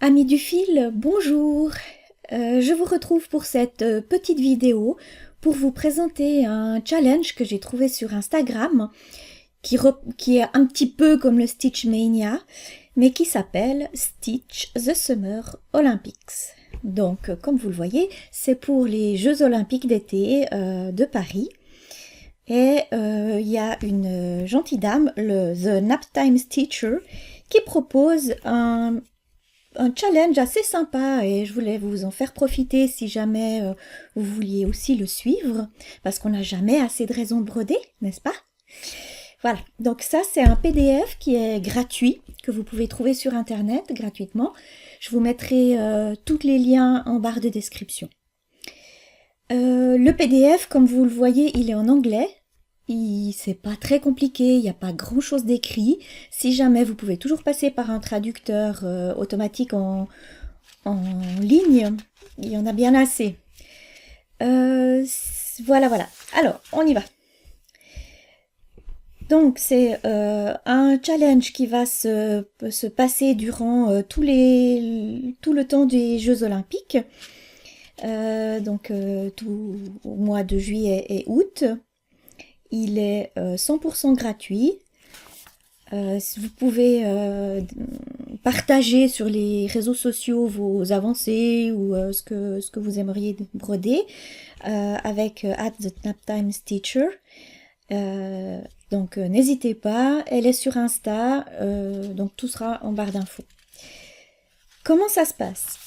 Amis du fil, bonjour. Je vous retrouve pour cette petite vidéo pour vous présenter un challenge que j'ai trouvé sur Instagram qui est un petit peu comme le Stitch Mania, mais qui s'appelle Stitch the Summer Olympics. Donc, comme vous le voyez, c'est pour les Jeux Olympiques d'été de Paris. Et il y a une gentille dame, The Naptime Stitcher, qui propose un challenge assez sympa et je voulais vous en faire profiter si jamais vous vouliez aussi le suivre, parce qu'on n'a jamais assez de raisons de broder, n'est-ce pas? Voilà, donc ça c'est un PDF qui est gratuit, que vous pouvez trouver sur internet gratuitement. Je vous mettrai tous les liens en barre de description. Le PDF, comme vous le voyez, il est en anglais. C'est pas très compliqué, il n'y a pas grand chose d'écrit. Si jamais, vous pouvez toujours passer par un traducteur automatique en ligne. Il y en a bien assez. Voilà. Alors, on y va. Donc, c'est un challenge qui va se passer durant tout le temps des Jeux Olympiques. Tout au mois de juillet et août. Il est 100% gratuit. Vous pouvez partager sur les réseaux sociaux vos avancées ou ce que vous aimeriez broder avec @thenaptimestitcher. Donc n'hésitez pas, elle est sur Insta, donc tout sera en barre d'infos. Comment ça se passe?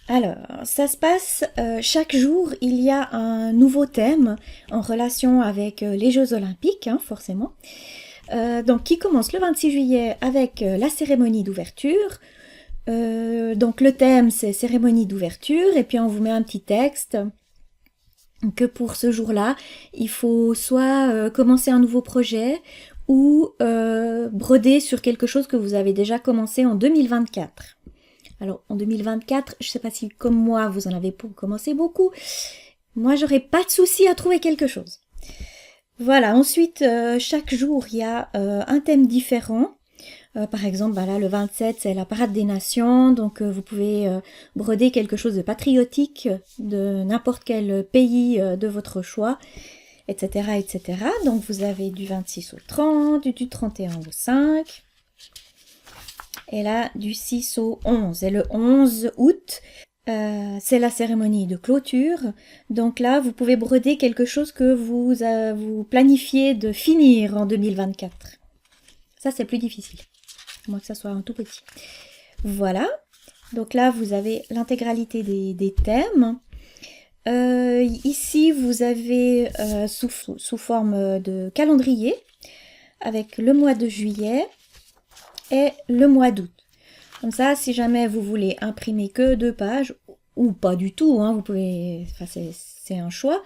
Alors, ça se passe, chaque jour, il y a un nouveau thème en relation avec les Jeux Olympiques, hein, forcément. Donc, qui commence le 26 juillet avec la cérémonie d'ouverture. Donc, le thème, c'est cérémonie d'ouverture, et puis on vous met un petit texte que pour ce jour-là, il faut soit commencer un nouveau projet ou broder sur quelque chose que vous avez déjà commencé en 2024. Alors, en 2024, je ne sais pas si, comme moi, vous en avez commencé beaucoup. Moi, j'aurais pas de souci à trouver quelque chose. Voilà, ensuite, chaque jour, il y a un thème différent. Par exemple, là, le 27, c'est la parade des nations. Donc, vous pouvez broder quelque chose de patriotique de n'importe quel pays de votre choix, etc., etc. Donc, vous avez du 26 au 30, du 31 au 5... Et là, du 6 au 11. Et le 11 août, c'est la cérémonie de clôture. Donc là, vous pouvez broder quelque chose que vous planifiez de finir en 2024. Ça, c'est plus difficile. À moins que ça soit un tout petit. Voilà. Donc là, vous avez l'intégralité des thèmes. Ici, vous avez sous forme de calendrier avec le mois de juillet et le mois d'août. Comme ça, si jamais vous voulez imprimer que 2 pages, ou pas du tout, hein, vous pouvez, enfin c'est un choix,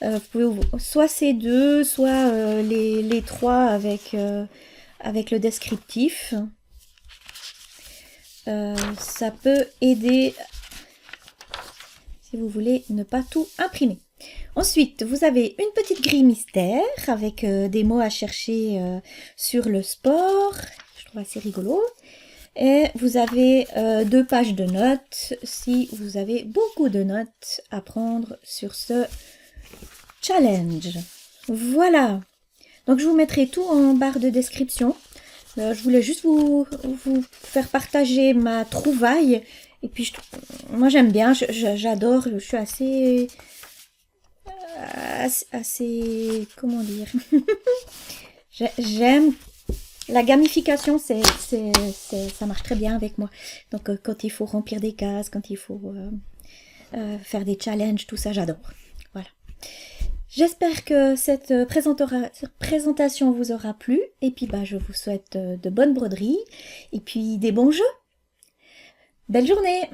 vous pouvez soit ces deux, soit les 3 avec le descriptif. Ça peut aider si vous voulez ne pas tout imprimer. Ensuite, vous avez une petite grille mystère avec des mots à chercher sur le sport. Je trouve assez rigolo. Et vous avez 2 pages de notes si vous avez beaucoup de notes à prendre sur ce challenge. Voilà. Donc je vous mettrai tout en barre de description. Je voulais juste vous faire partager ma trouvaille. Et puis moi j'aime bien, j'adore, je suis assez comment dire. J'aime. La gamification, ça marche très bien avec moi. Donc, quand il faut remplir des cases, quand il faut faire des challenges, tout ça, j'adore. Voilà. J'espère que cette présentation vous aura plu. Et puis, je vous souhaite de bonnes broderies et puis des bons jeux. Belle journée!